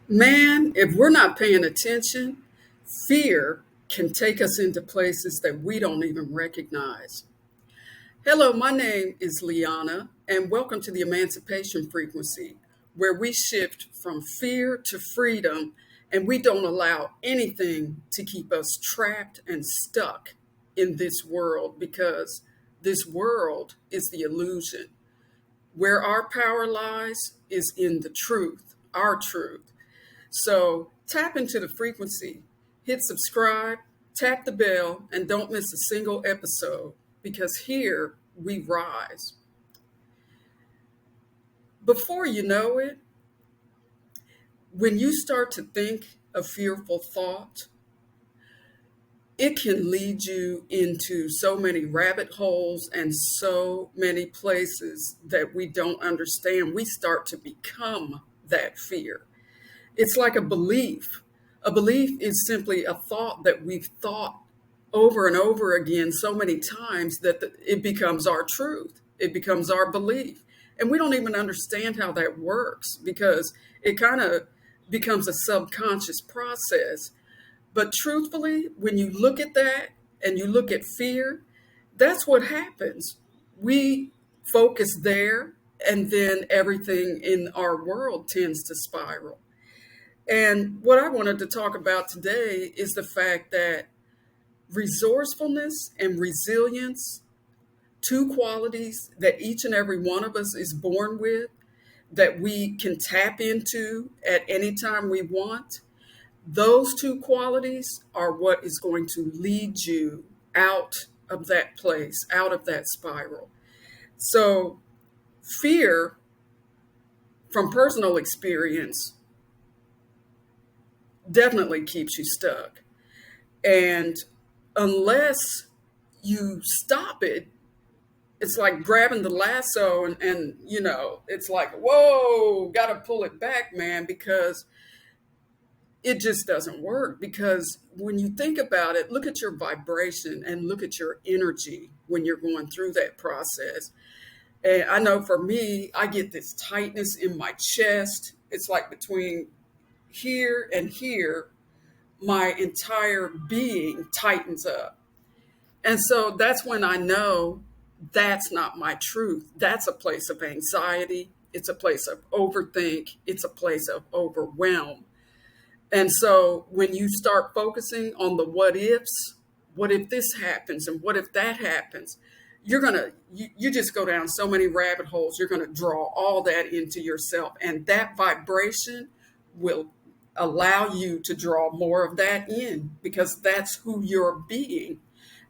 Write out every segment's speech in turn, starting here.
Man, if we're not paying attention, fear can take us into places that we don't even recognize. Hello, my name is Liana, and welcome to the Emancipation Frequency, where we shift from fear to freedom and we don't allow anything to keep us trapped and stuck in this world because this world is the illusion. Where our power lies is in the truth, our truth. So tap into the frequency, hit subscribe, tap the bell, and don't miss a single episode because here we rise. Before you know it, when you start to think a fearful thought, it can lead you into so many rabbit holes and so many places that we don't understand. We start to become that fear. It's like a belief. A belief is simply a thought that we've thought over and over again so many times that it becomes our truth. It becomes our belief. And we don't even understand how that works because it kind of becomes a subconscious process. But truthfully, when you look at that and you look at fear, that's what happens. We focus there, and then everything in our world tends to spiral. And what I wanted to talk about today is the fact that resourcefulness and resilience, two qualities that each and every one of us is born with, that we can tap into at any time we want, those two qualities are what is going to lead you out of that place, out of that spiral. So, fear from personal experience definitely keeps you stuck. And unless you stop it, it's like grabbing the lasso and it's like, whoa, got to pull it back, man, because it just doesn't work. Because when you think about it, look at your vibration and look at your energy when you're going through that process. And I know for me, I get this tightness in my chest. It's like between here and here, my entire being tightens up. And so that's when I know that's not my truth. That's a place of anxiety. It's a place of overthink. It's a place of overwhelm. And so when you start focusing on the what ifs, what if this happens and what if that happens, you just go down so many rabbit holes. You're going to draw all that into yourself. And that vibration will allow you to draw more of that in because that's who you're being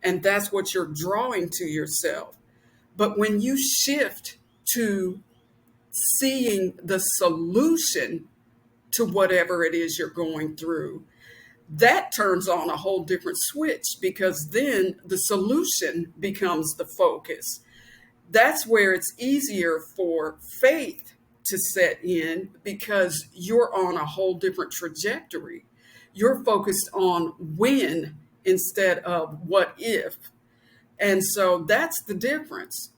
and that's what you're drawing to yourself. But when you shift to seeing the solution to whatever it is you're going through, that turns on a whole different switch because then the solution becomes the focus. That's where it's easier for faith to set in because you're on a whole different trajectory. You're focused on when instead of what if. And so that's the difference.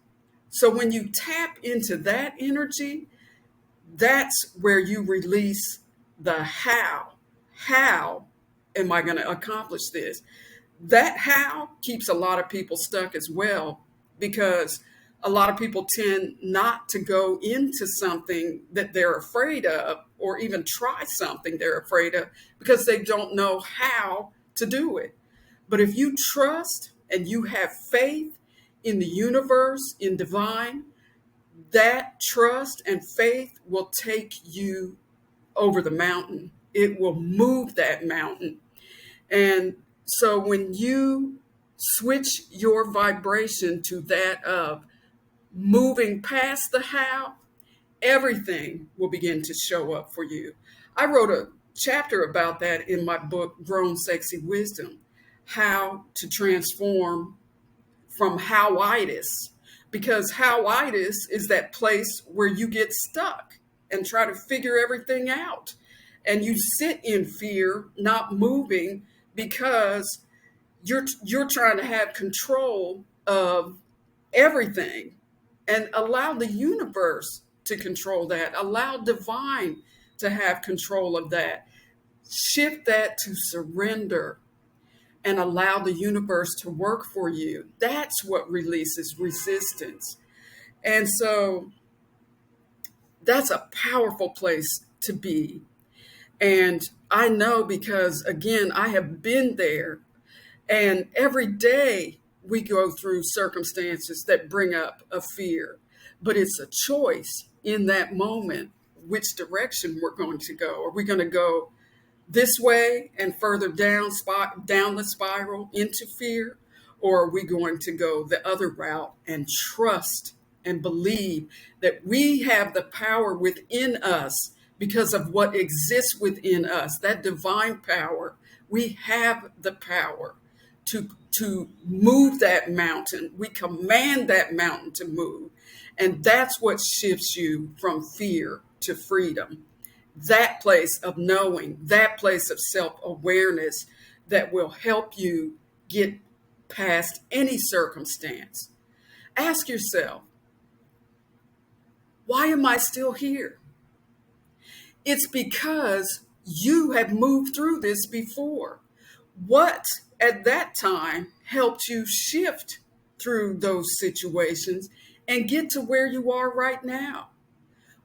So when you tap into that energy, that's where you release the how. How am I going to accomplish this? That how keeps a lot of people stuck as well because a lot of people tend not to go into something that they're afraid of or even try something they're afraid of because they don't know how to do it. But if you trust and you have faith in the universe, in divine, that trust and faith will take you over the mountain. It will move that mountain. And so when you switch your vibration to that of moving past the how, everything will begin to show up for you. I wrote a chapter about that in my book, Grown Sexy Wisdom, how to transform from howitis, because howitis is that place where you get stuck and try to figure everything out. And you sit in fear, not moving, because you're trying to have control of everything and allow the universe to control that. Allow divine to have control of that. Shift that to surrender and allow the universe to work for you. That's what releases resistance. And so that's a powerful place to be. And I know because, again, I have been there. And every day we go through circumstances that bring up a fear. But it's a choice in that moment which direction we're going to go. Are we going to go this way and further down the spiral into fear? Or are we going to go the other route and trust and believe that we have the power within us because of what exists within us, that divine power? We have the power to move that mountain. We command that mountain to move. And that's what shifts you from fear to freedom. That place of knowing, that place of self-awareness that will help you get past any circumstance. Ask yourself, why am I still here? It's because you have moved through this before. What at that time helped you shift through those situations and get to where you are right now?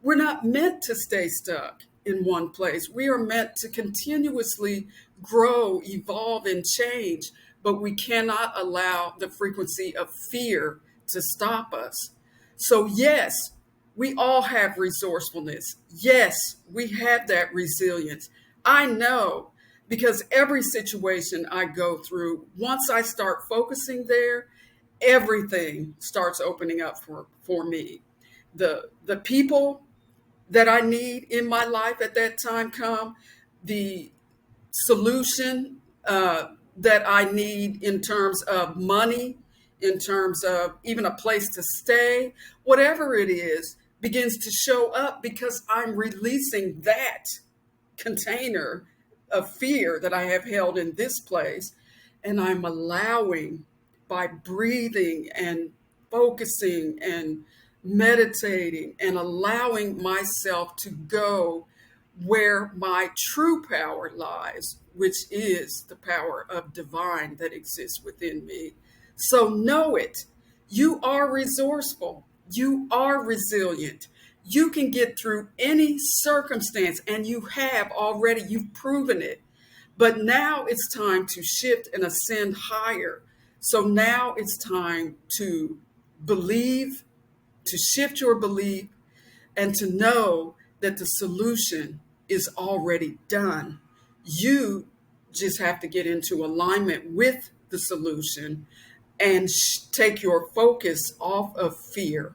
We're not meant to stay stuck in one place. We are meant to continuously grow, evolve, and change, but we cannot allow the frequency of fear to stop us. So yes, we all have resourcefulness. Yes, we have that resilience. I know because every situation I go through, once I start focusing there, everything starts opening up for me. The people that I need in my life at that time come, the solution that I need in terms of money, in terms of even a place to stay, whatever it is, begins to show up because I'm releasing that container of fear that I have held in this place. And I'm allowing, by breathing and focusing and meditating and allowing myself to go where my true power lies, which is the power of divine that exists within me. So know it. You are resourceful. You are resilient. You can get through any circumstance, and you have already. You've proven it. But now it's time to shift and ascend higher. So now it's time to believe, to shift your belief, and to know that the solution is already done. You just have to get into alignment with the solution and take your focus off of fear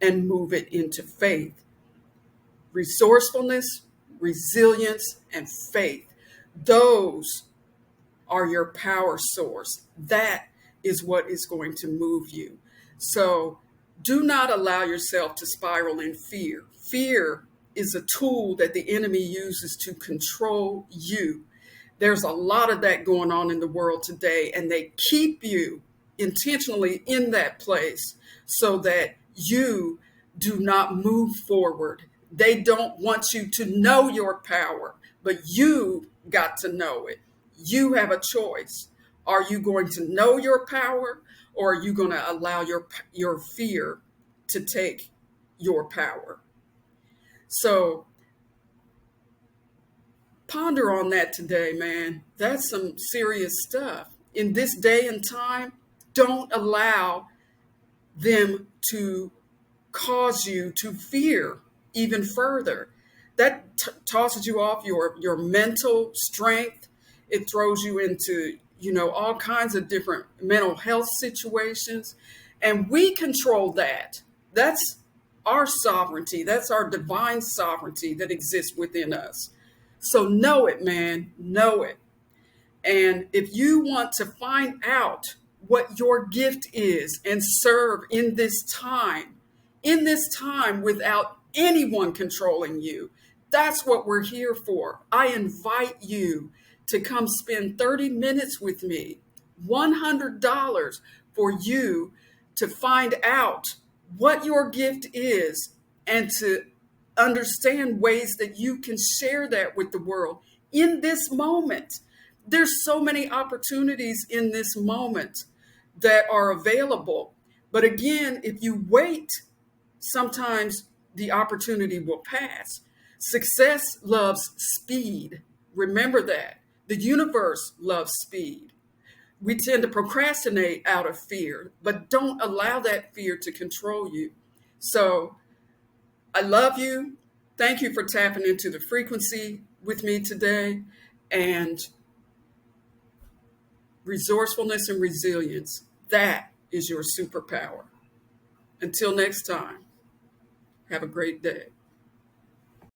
and move it into faith. Resourcefulness, resilience, and faith. Those are your power source. That is what is going to move you. So do not allow yourself to spiral in fear. Fear is a tool that the enemy uses to control you. There's a lot of that going on in the world today, and they keep you intentionally in that place so that you do not move forward. They don't want you to know your power, but you got to know it. You have a choice. Are you going to know your power, or are you going to allow your fear to take your power? So ponder on that today, man. That's some serious stuff. In this day and time, don't allow them to cause you to fear even further. That tosses you off your mental strength. It throws you into, all kinds of different mental health situations. And we control that. That's our sovereignty. That's our divine sovereignty that exists within us. So know it, man. Know it. And if you want to find out what your gift is and serve in this time without anyone controlling you, that's what we're here for. I invite you to come spend 30 minutes with me, $100 for you to find out what your gift is and to understand ways that you can share that with the world in this moment. There's so many opportunities in this moment that are available. But again, if you wait, sometimes the opportunity will pass. Success loves speed. Remember that. The universe loves speed. We tend to procrastinate out of fear, but don't allow that fear to control you. So I love you. Thank you for tapping into the frequency with me today. And resourcefulness and resilience, that is your superpower. Until next time, have a great day.